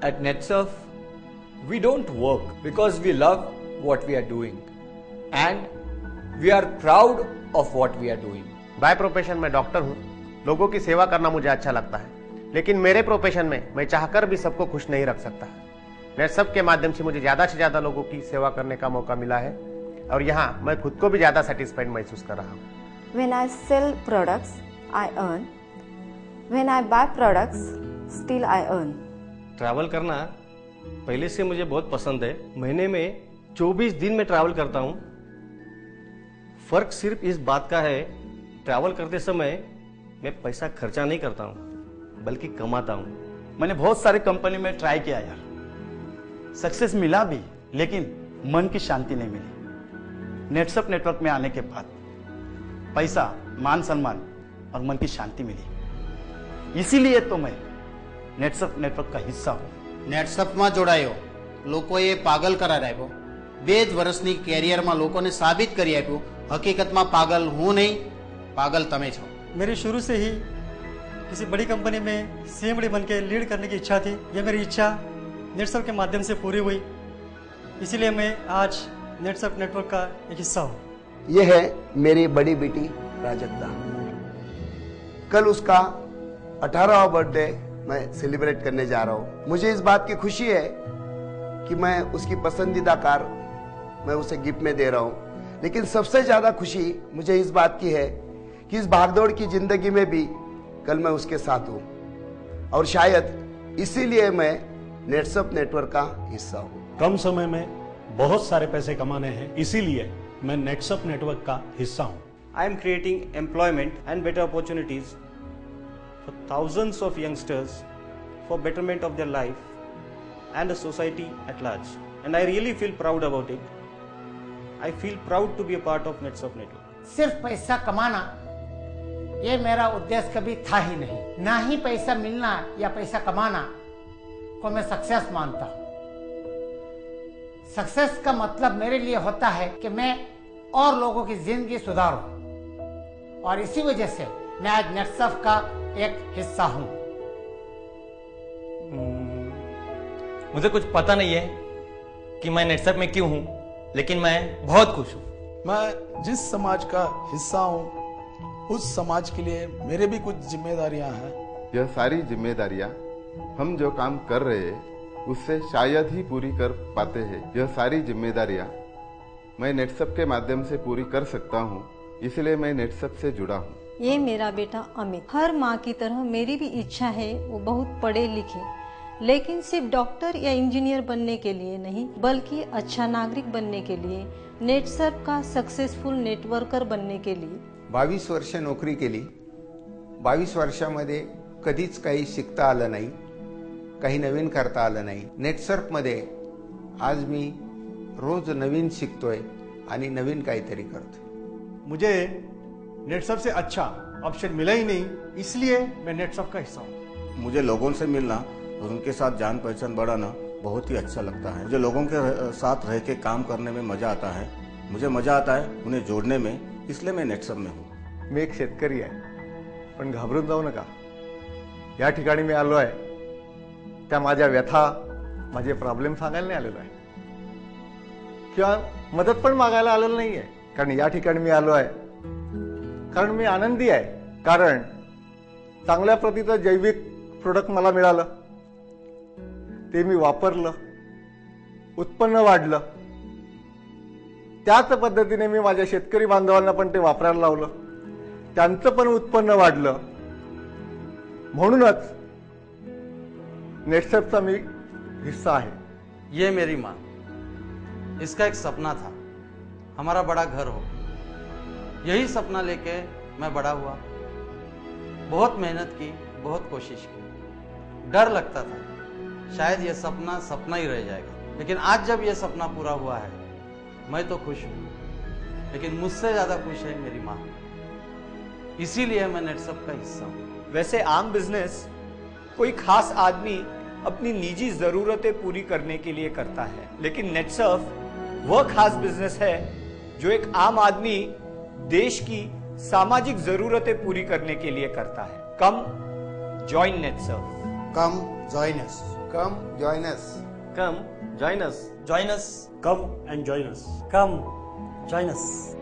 At NetSurf, we don't work because we love what we are doing and we are proud of what we are doing. By profession मैं doctor हूँ, लोगों की सेवा करना मुझे अच्छा लगता है, लेकिन मेरे प्रोफेशन में मैं चाहकर भी सबको खुश नहीं रख सकता। नेटसर्फ के माध्यम से मुझे ज्यादा से ज्यादा लोगों की सेवा करने का मौका मिला है और यहाँ मैं खुद को भी ज्यादा सेटिस्फाइड महसूस कर रहा हूँ। When I sell products, I earn. When I buy products, still I earn. Travel करना पहले से मुझे बहुत पसंद है। महीने में 24 दिन में ट्रैवल करता हूँ। फर्क सिर्फ इस बात का है, ट्रैवल करते समय मैं पैसा खर्चा नहीं करता हूँ बल्कि कमाता हूँ। मैंने बहुत सारे कंपनी में ट्राई किया यार, सक्सेस मिला भी लेकिन मन की शांति नहीं मिली। नेटसर्फ नेटवर्क में आने के बाद पैसा, मान सम्मान और मन की शांति मिली। इसीलिए तो मैं नेटसर्फ नेटवर्क का हिस्सा हूँ। नेटसर्फ में जोड़ायो लोकोए पागल करा राख्यो। 2 વર્ષની કેરિયરમાં લોકોને સાબિત કરી આપ્યું હકીકતમાં પાગલ હું નહીં, पागल तमे छो। मेरी शुरू से ही किसी बड़ी कंपनी में सीएमडी बन के लीड करने की इच्छा थी। यह मेरी इच्छा नेटसर्फ के माध्यम से पूरी हुई, इसीलिए मैं आज नेटसर्फ नेटवर्क का एक हिस्सा हूँ। यह है मेरी बड़ी बेटी प्राजक्ता। कल उसका 18वां बर्थडे मैं सेलिब्रेट करने जा रहा हूँ। मुझे इस बात की खुशी है कि मैं उसकी पसंदीदा कार मैं उसे गिफ्ट में दे रहा हूँ, लेकिन सबसे ज्यादा खुशी मुझे इस बात की है कि इस भागदौड़ की जिंदगी में भी कल मैं उसके साथ हूँ और शायद इसीलिए मैं नेटसर्फ नेटवर्क का हिस्सा हूँ। कम समय में बहुत सारे पैसे कमाने हैं, इसीलिए मैं नेटसर्फ नेटवर्क का हिस्सा हूँ। I am creating employment and better opportunities for thousands of youngsters for betterment of their life and the society at large. And I really feel proud about it. I feel proud to be a part of NetSurf Network. सिर्फ पैसा कमाना ये मेरा उद्देश्य कभी था ही नहीं। ना ही पैसा मिलना या पैसा कमाना को मैं सक्सेस मानता हूँ। सक्सेस का मतलब मेरे लिए होता है कि मैं और लोगों की जिंदगी सुधारूं और इसी वजह से मैं आज नेटसर्फ का एक हिस्सा हूँ। मुझे कुछ पता नहीं है कि मैं नेटसर्फ में क्यों हूँ, लेकिन मैं बहुत खुश हूँ। मैं जिस समाज का हिस्सा हूँ उस समाज के लिए मेरे भी कुछ जिम्मेदारियां हैं। यह सारी जिम्मेदारियां हम जो काम कर रहे हैं उससे शायद ही पूरी कर पाते हैं। यह सारी जिम्मेदारियां मैं नेटसर्फ के माध्यम से पूरी कर सकता हूँ, इसलिए मैं नेटसर्फ से जुड़ा हूँ। ये मेरा बेटा अमित, हर माँ की तरह मेरी भी इच्छा है वो बहुत पढ़े लिखे, लेकिन सिर्फ डॉक्टर या इंजीनियर बनने के लिए नहीं बल्कि अच्छा नागरिक बनने के लिए, नेटसर्फ का सक्सेसफुल नेटवर्कर बनने के लिए। 22 वर्ष नोकरी केली। 22 वर्षामध्ये कधीच काही शिकता आलं नाही, काही नवीन करता आलं नाही। नेटसर्फ मध्ये आज मी रोज नवीन शिकतोय आणि नवीन काहीतरी करतोय। मुझे नेटसर्फ से अच्छा ऑप्शन मिला ही नहीं, इसलिए मैं नेटसर्फ का हिस्सा हूँ। मुझे लोगों से मिलना और उनके साथ जान पहचान बढ़ाना बहुत ही अच्छा लगता है। मुझे लोगों के साथ रह के काम करने में मजा आता है। मुझे मजा आता है उन्हें जोड़ने में, इसलिए मैं नेटसर्फ में हूँ। मी एक शेतकरी आहे, पण घाबरून जाऊ नका। या ठिकाणी मी आलो आहे त्या माझ्या व्यथा, माझे प्रॉब्लेम सांगायला नाही आलेलो आहे किंवा मदत पण मागायला आलेलो नाही आहे, कारण या ठिकाणी मी आलो आहे कारण मी आनंदी आहे, कारण चांगल्या प्रतीचं जैविक प्रोडक्ट मला मिळालं, ते मी वापरलं, उत्पन्न वाढलं, त्याच पद्धतीने मी माझ्या शेतकरी बांधवांना पण ते वापरायला लावलं, त्यांचं पण उत्पन्न वाढलं। म्हणूनच नेटसर्फचा मी हिस्सा आहे। ये मेरी माँ, इसका एक सपना था हमारा बड़ा घर हो। यही सपना लेके मैं बड़ा हुआ। बहुत मेहनत की, बहुत कोशिश की। डर लगता था शायद ये सपना सपना ही रह जाएगा, लेकिन आज जब ये सपना पूरा हुआ है मैं तो खुश हूँ, लेकिन मुझसे ज्यादा खुश है मेरी माँ। इसीलिए मैं नेटसर्फ का हिस्सा हूँ। वैसे आम बिजनेस कोई खास आदमी अपनी निजी जरूरतें पूरी करने के लिए करता है, लेकिन नेटसर्फ वह खास बिजनेस है जो एक आम आदमी देश की सामाजिक जरूरतें पूरी करने के लिए करता है। Come join Netsurf. Come join us. Come join us. Come join us. Join us. Come and join us. Come join us.